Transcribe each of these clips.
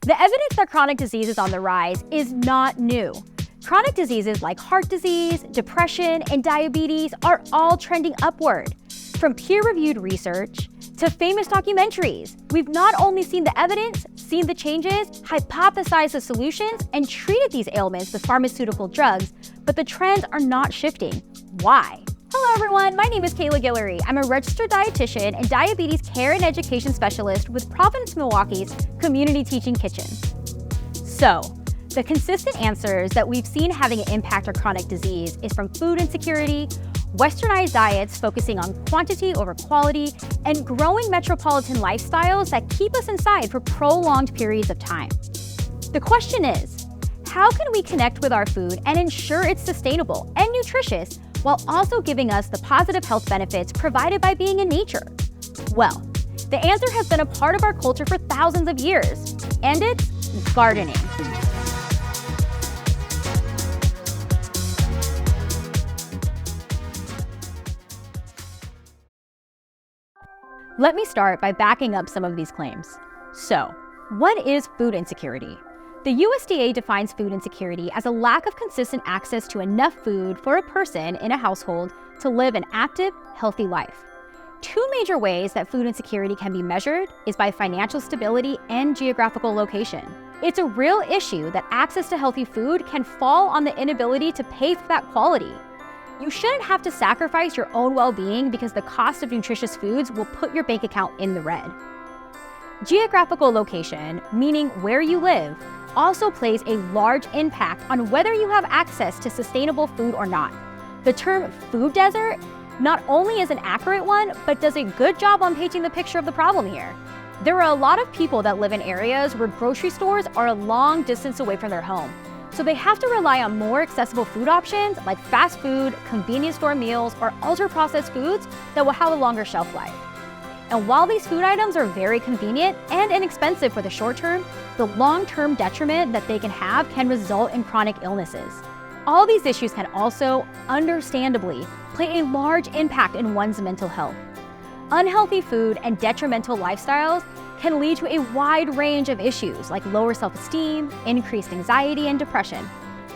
The evidence that chronic disease is on the rise is not new. Chronic diseases like heart disease, depression, and diabetes are all trending upward. From peer-reviewed research to famous documentaries, we've not only seen the evidence, seen the changes, hypothesized the solutions, and treated these ailments with pharmaceutical drugs, but the trends are not shifting. Why? Hello everyone, my name is Kayla Guillory. I'm a registered dietitian and diabetes care and education specialist with Providence Milwaukee's Community Teaching Kitchen. So, the consistent answers that we've seen having an impact on chronic disease is from food insecurity, westernized diets focusing on quantity over quality, and growing metropolitan lifestyles that keep us inside for prolonged periods of time. The question is, how can we connect with our food and ensure it's sustainable and nutritious while also giving us the positive health benefits provided by being in nature? Well, the answer has been a part of our culture for thousands of years, and it's gardening. Let me start by backing up some of these claims. So, what is food insecurity? The USDA defines food insecurity as a lack of consistent access to enough food for a person in a household to live an active, healthy life. Two major ways that food insecurity can be measured is by financial stability and geographical location. It's a real issue that access to healthy food can fall on the inability to pay for that quality. You shouldn't have to sacrifice your own well-being because the cost of nutritious foods will put your bank account in the red. Geographical location, meaning where you live, also plays a large impact on whether you have access to sustainable food or not. The term food desert not only is an accurate one, but does a good job on painting the picture of the problem here. There are a lot of people that live in areas where grocery stores are a long distance away from their home. So they have to rely on more accessible food options like fast food, convenience store meals, or ultra-processed foods that will have a longer shelf life. And while these food items are very convenient and inexpensive for the short term, the long-term detriment that they can have can result in chronic illnesses. All these issues can also, understandably, play a large impact in one's mental health. Unhealthy food and detrimental lifestyles can lead to a wide range of issues like lower self-esteem, increased anxiety, and depression.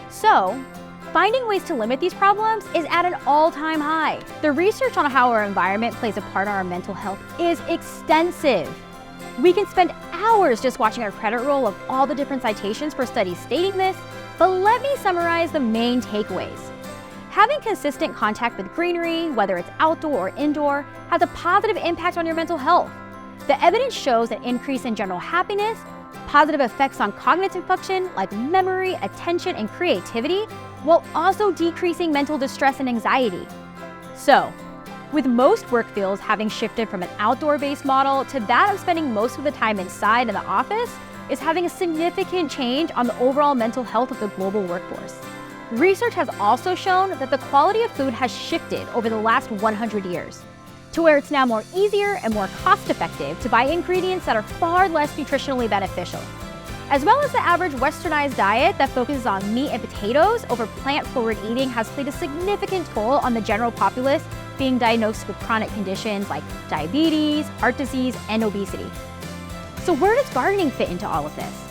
So, finding ways to limit these problems is at an all-time high. The research on how our environment plays a part in our mental health is extensive. We can spend hours just watching our credit roll of all the different citations for studies stating this, but let me summarize the main takeaways. Having consistent contact with greenery, whether it's outdoor or indoor, has a positive impact on your mental health. The evidence shows an increase in general happiness, positive effects on cognitive function like memory, attention, and creativity, while also decreasing mental distress and anxiety. So, with most work fields having shifted from an outdoor-based model to that of spending most of the time inside in the office, is having a significant change on the overall mental health of the global workforce. Research has also shown that the quality of food has shifted over the last 100 years, to where it's now more easier and more cost-effective to buy ingredients that are far less nutritionally beneficial. As well as the average westernized diet that focuses on meat and potatoes over plant-forward eating has played a significant toll on the general populace being diagnosed with chronic conditions like diabetes, heart disease, and obesity. So where does gardening fit into all of this?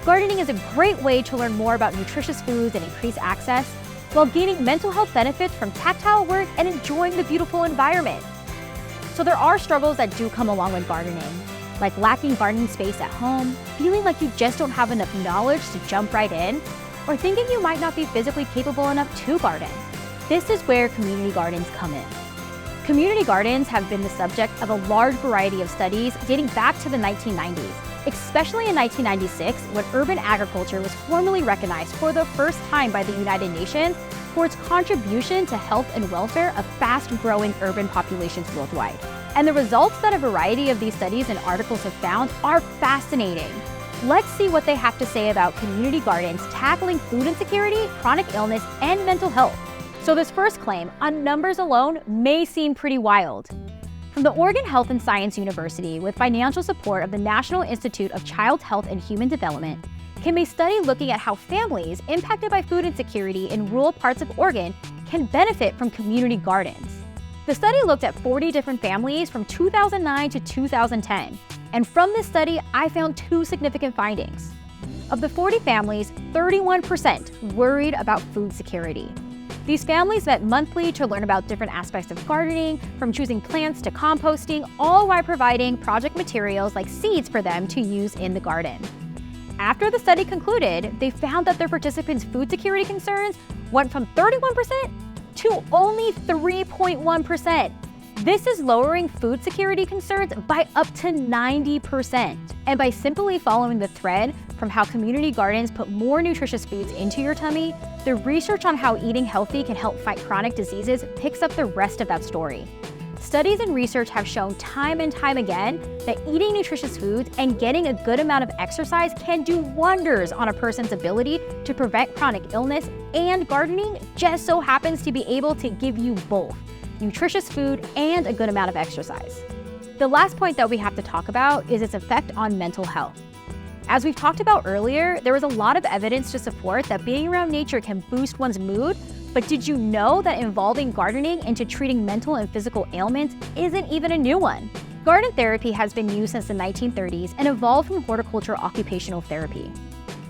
Gardening is a great way to learn more about nutritious foods and increase access, while gaining mental health benefits from tactile work and enjoying the beautiful environment. So there are struggles that do come along with gardening, like lacking gardening space at home, feeling like you just don't have enough knowledge to jump right in, or thinking you might not be physically capable enough to garden. This is where community gardens come in. Community gardens have been the subject of a large variety of studies dating back to the 1990s, especially in 1996 when urban agriculture was formally recognized for the first time by the United Nations for its contribution to health and welfare of fast-growing urban populations worldwide. And the results that a variety of these studies and articles have found are fascinating. Let's see what they have to say about community gardens tackling food insecurity, chronic illness, and mental health. So this first claim, on numbers alone, may seem pretty wild. From the Oregon Health and Science University, with financial support of the National Institute of Child Health and Human Development, came a study looking at how families impacted by food insecurity in rural parts of Oregon can benefit from community gardens. The study looked at 40 different families from 2009 to 2010, And from this study, I found two significant findings. Of the 40 families, 31% worried about food security. These families met monthly to learn about different aspects of gardening, from choosing plants to composting, all while providing project materials like seeds for them to use in the garden. After the study concluded, they found that their participants' food security concerns went from 31% to only 3.1%. This is lowering food security concerns by up to 90%. And by simply following the thread from how community gardens put more nutritious foods into your tummy, the research on how eating healthy can help fight chronic diseases picks up the rest of that story. Studies and research have shown time and time again that eating nutritious foods and getting a good amount of exercise can do wonders on a person's ability to prevent chronic illness, and gardening just so happens to be able to give you both nutritious food and a good amount of exercise. The last point that we have to talk about is its effect on mental health. As we've talked about earlier, there is a lot of evidence to support that being around nature can boost one's mood, but did you know that involving gardening into treating mental and physical ailments isn't even a new one? Garden therapy has been used since the 1930s and evolved from horticultural occupational therapy.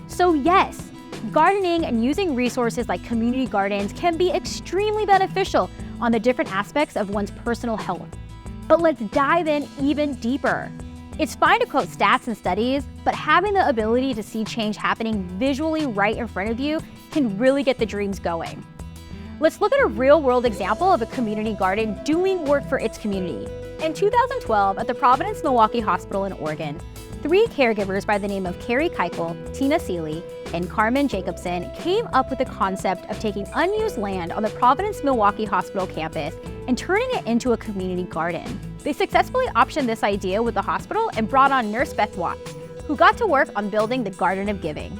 So yes, gardening and using resources like community gardens can be extremely beneficial on the different aspects of one's personal health. But let's dive in even deeper. It's fine to quote stats and studies, but having the ability to see change happening visually right in front of you can really get the dreams going. Let's look at a real-world example of a community garden doing work for its community. In 2012, at the Providence Milwaukie Hospital in Oregon, 3 caregivers by the name of Carrie Keichel, Tina Seeley, and Carmen Jacobson came up with the concept of taking unused land on the Providence Milwaukie Hospital campus and turning it into a community garden. They successfully optioned this idea with the hospital and brought on nurse Beth Watts, who got to work on building the Garden of Giving.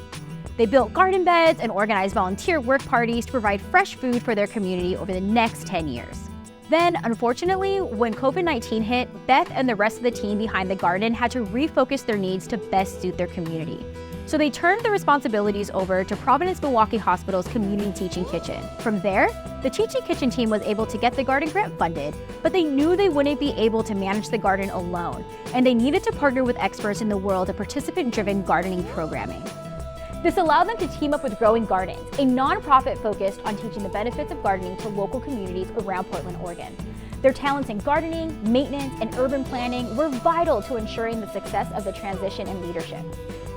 They built garden beds and organized volunteer work parties to provide fresh food for their community over the next 10 years. Then, unfortunately, when COVID-19 hit, Beth and the rest of the team behind the garden had to refocus their needs to best suit their community. So they turned the responsibilities over to Providence Milwaukie Hospital's Community Teaching Kitchen. From there, the Teaching Kitchen team was able to get the garden grant funded, but they knew they wouldn't be able to manage the garden alone, and they needed to partner with experts in the world of participant-driven gardening programming. This allowed them to team up with Growing Gardens, a nonprofit focused on teaching the benefits of gardening to local communities around Portland, Oregon. Their talents in gardening, maintenance, and urban planning were vital to ensuring the success of the transition and leadership.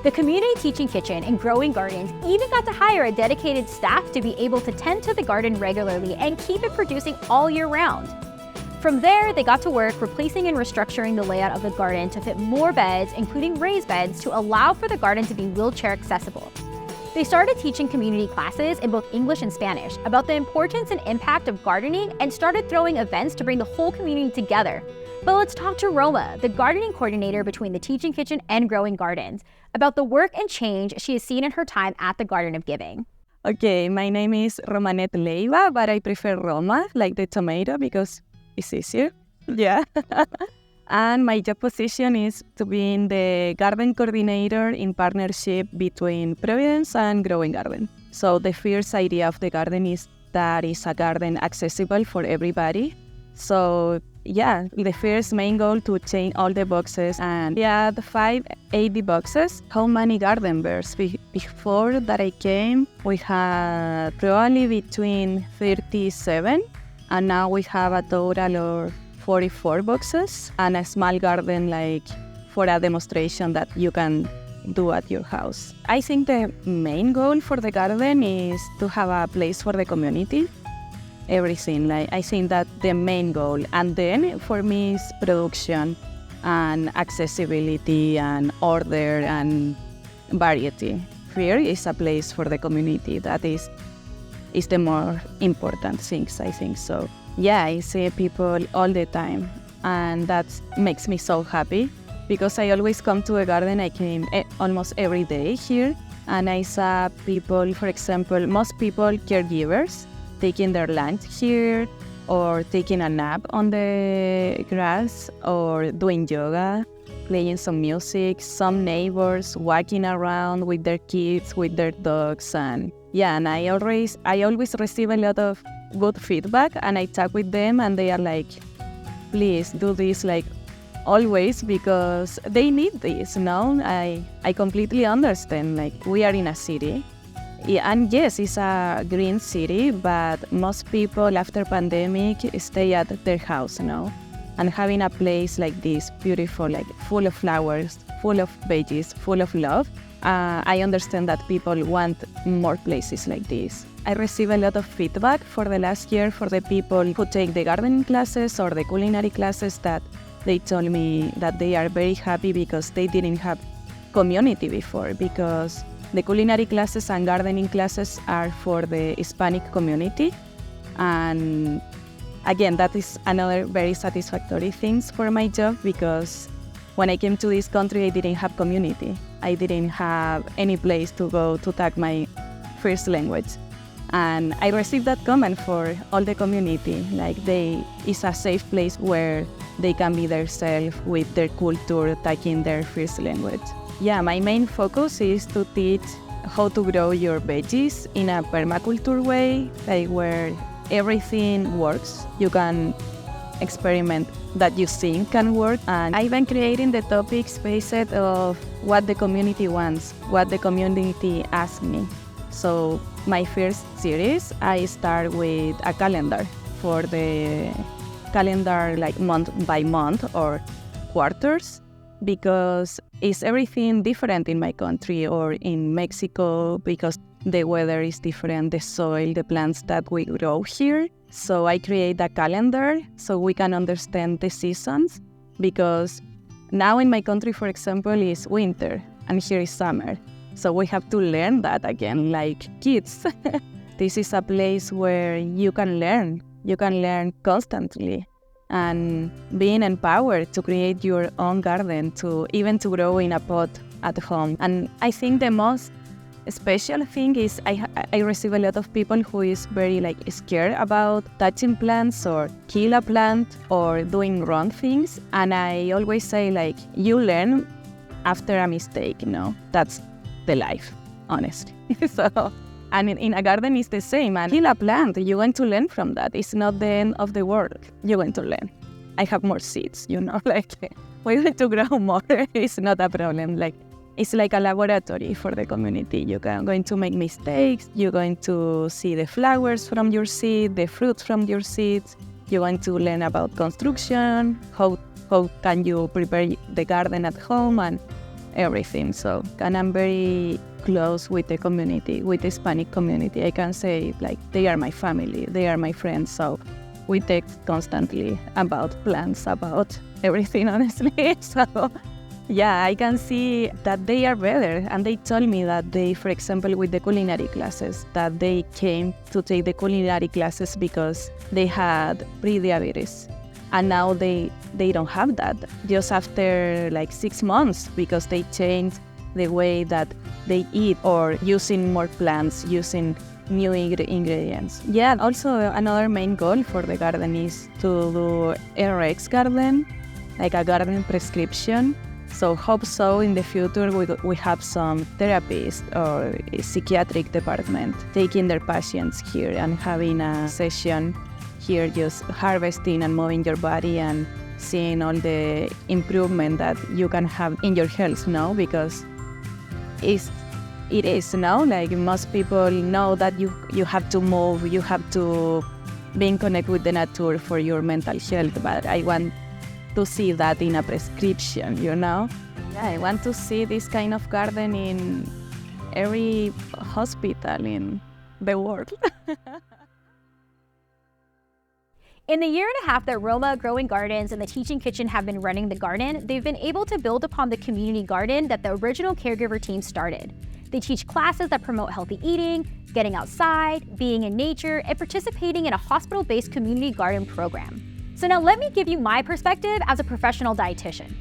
The Community Teaching Kitchen and Growing Gardens even got to hire a dedicated staff to be able to tend to the garden regularly and keep it producing all year round. From there, they got to work replacing and restructuring the layout of the garden to fit more beds, including raised beds, to allow for the garden to be wheelchair accessible. They started teaching community classes in both English and Spanish about the importance and impact of gardening and started throwing events to bring the whole community together. But let's talk to Roma, the gardening coordinator between the Teaching Kitchen and Growing Gardens, about the work and change she has seen in her time at the Garden of Giving. Okay, my name is Romanet Leiva, but I prefer Roma, like the tomato, because it's easier. Yeah. And my job position is to be in the garden coordinator in partnership between Providence and Growing Garden. So the first idea of the garden is that it's a garden accessible for everybody. So yeah, the first main goal to change all the boxes, and yeah, the 580 boxes. How many garden birds? Before that I came, we had probably between 37, and now we have a total of 44 boxes and a small garden like for a demonstration that you can do at your house. I think the main goal for the garden is to have a place for the community. Everything, like I think that the main goal, and then for me is production and accessibility and order and variety. Here is a place for the community that is the more important things, I think so. Yeah, I see people all the time, and that makes me so happy because I always come to a garden. I came almost every day here, and I saw people, for example, most people, caregivers, taking their lunch here or taking a nap on the grass or doing yoga, playing some music, some neighbors walking around with their kids, with their dogs, and yeah, and I always receive a lot of good feedback, and I talk with them and they are like, please do this like always because they need this, no? I completely understand, like, we are in a city. Yeah, and yes, it's a green city, but most people after pandemic stay at their house, And having a place like this, beautiful, like full of flowers, full of veggies, full of love, I understand that people want more places like this. I receive a lot of feedback for the last year for the people who take the gardening classes or the culinary classes that they told me that they are very happy because they didn't have community before, because the culinary classes and gardening classes are for the Hispanic community. And again, that is another very satisfactory thing for my job, because when I came to this country, I didn't have community. I didn't have any place to go to talk my first language. And I received that comment for all the community, like it's a safe place where they can be themselves with their culture, talking their first language. Yeah, my main focus is to teach how to grow your veggies in a permaculture way, like where everything works. You can experiment that you think can work. And I've been creating the topics based of what the community wants, what the community asks me. So my first series, I start with a calendar for the calendar, like month by month or quarters, because it's everything different in my country or in Mexico, because the weather is different, the soil, the plants that we grow here. So I create a calendar so we can understand the seasons, because now in my country, for example, is winter and here is summer. So we have to learn that again, like kids. This is a place where you can learn constantly. And being empowered to create your own garden, to grow in a pot at home. And I think the most special thing is I receive a lot of people who is very scared about touching plants or kill a plant or doing wrong things. And I always say you learn after a mistake, That's the life, honestly. And in a garden, it's the same. And kill a plant, you're going to learn from that. It's not the end of the world. You're going to learn. I have more seeds, we're going to grow more. It's not a problem. It's like a laboratory for the community. You're going to make mistakes. You're going to see the flowers from your seed, the fruits from your seeds. You're going to learn about construction, how can you prepare the garden at home, and everything. So, and I'm very close with the community, with the Hispanic community. I can say they are my family, they are my friends. So we text constantly about plants, about everything, honestly. So yeah, I can see that they are better. And they told me that they, for example, with the culinary classes, that they came to take the culinary classes because they had pre-diabetes. And now they don't have that, just after 6 months, because they changed the way that they eat, or using more plants, using new ingredients. Yeah, also another main goal for the garden is to do RX garden, like a garden prescription. So hope so in the future we have some therapists or a psychiatric department taking their patients here and having a session here, just harvesting and moving your body and seeing all the improvement that you can have in your health, because it is most people know that you have to move, you have to be in connect with the nature for your mental health, but I want to see that in a prescription, Yeah, I want to see this kind of garden in every hospital in the world. In the year and a half that Roma Growing Gardens and the Teaching Kitchen have been running the garden, they've been able to build upon the community garden that the original caregiver team started. They teach classes that promote healthy eating, getting outside, being in nature, and participating in a hospital-based community garden program. So now let me give you my perspective as a professional dietitian.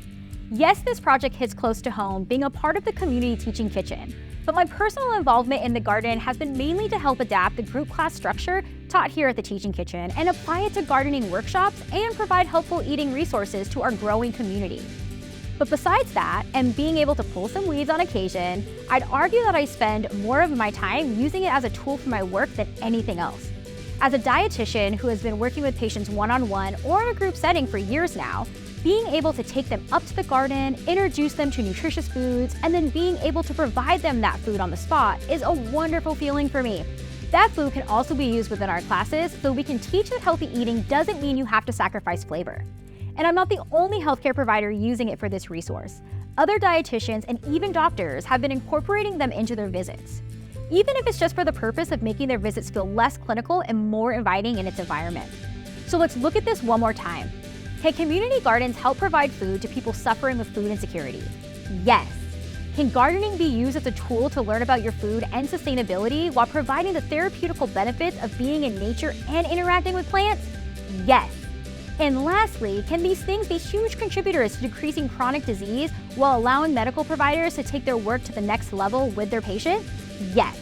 Yes, this project hits close to home, being a part of the community teaching kitchen, but my personal involvement in the garden has been mainly to help adapt the group class structure taught here at the Teaching Kitchen and apply it to gardening workshops and provide helpful eating resources to our growing community. But besides that, and being able to pull some weeds on occasion, I'd argue that I spend more of my time using it as a tool for my work than anything else. As a dietitian who has been working with patients one-on-one or in a group setting for years now, Being able to take them up to the garden, introduce them to nutritious foods, and then being able to provide them that food on the spot is a wonderful feeling for me. That food can also be used within our classes, so we can teach that healthy eating doesn't mean you have to sacrifice flavor. And I'm not the only healthcare provider using it for this resource. Other dietitians and even doctors have been incorporating them into their visits, even if it's just for the purpose of making their visits feel less clinical and more inviting in its environment. So let's look at this one more time. Can community gardens help provide food to people suffering with food insecurity? Yes. Can gardening be used as a tool to learn about your food and sustainability while providing the therapeutical benefits of being in nature and interacting with plants? Yes. And lastly, can these things be huge contributors to decreasing chronic disease while allowing medical providers to take their work to the next level with their patients? Yes.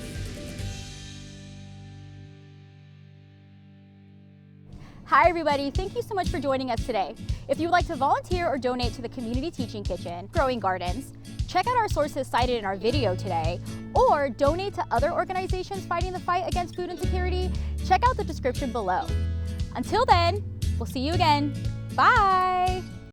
Hi everybody, thank you so much for joining us today. If you would like to volunteer or donate to the Community Teaching Kitchen, Growing Gardens, check out our sources cited in our video today, or donate to other organizations fighting the fight against food insecurity, check out the description below. Until then, we'll see you again. Bye!